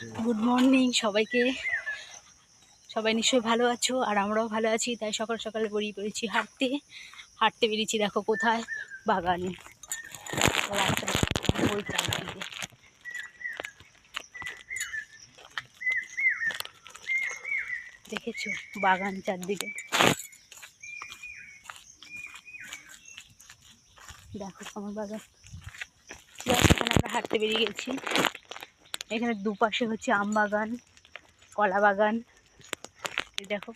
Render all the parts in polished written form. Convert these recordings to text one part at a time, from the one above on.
Good morning সবাইকে। সবাই নিশ্চয়ই ভালো আছো, আর আমরাও ভালো আছি। তাই সকাল সকালে বেরিয়ে পড়েছি হাঁটতে। হাঁটতে বেরিয়েছি দেখো কোথায়, বাগানে। ওই চারদিকে দেখেছো, বাগান চারদিকে দেখো আমার বাগান। এখানে আমরা হাঁটতে বেরিয়ে গেছি। এখানে দুপাশে হচ্ছে আম বাগান, কলা বাগান। এই দেখো,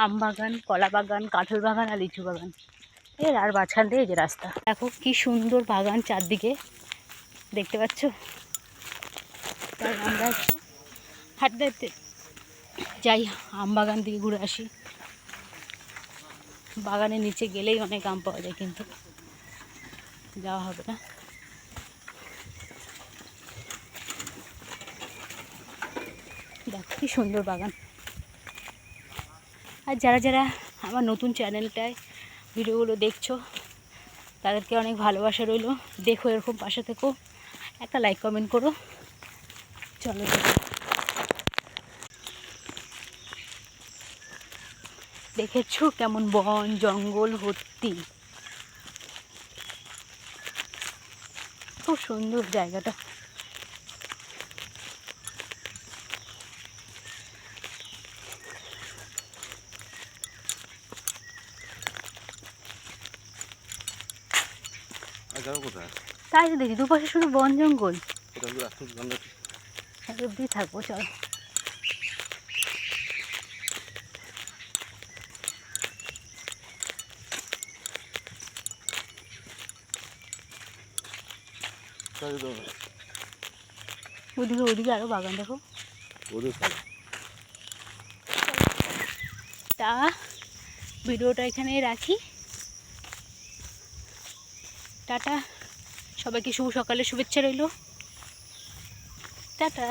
আম বাগান, কলা বাগান, কাঁঠাল বাগান আর লিচু বাগান। আর মাঝখান দিয়ে এই যে রাস্তা। দেখো কি সুন্দর বাগান চারদিকে, দেখতে পাচ্ছ। তাই আমরা একটু হাঁটতে হাঁটতে যাই, আম বাগান থেকে ঘুরে আসি। বাগানের নিচে গেলেই অনেক আম পাওয়া যায়, কিন্তু যাওয়া হবে না। দেখো কি সুন্দর বাগান। আর যারা যারা আমার নতুন চ্যানেলটায় ভিডিওগুলো দেখছো, তাদেরকে অনেক ভালোবাসা রইলো। দেখো, এরকম পাশে থেকো, একটা লাইক কমেন্ট করো। চলো, দেখেছো কেমন বন জঙ্গল ভর্তি, খুব সুন্দর জায়গাটা। তাই তো দেখি দুপাশে শুধু বন জঙ্গল। অব্দি থাকবো, চল। ওদিকে ওদিকে আরো বাগান দেখো। তা ভিডিওটা এখানেই রাখি। টাটা, সবাইকে শুভ সকালে শুভেচ্ছা রইল। টাটা।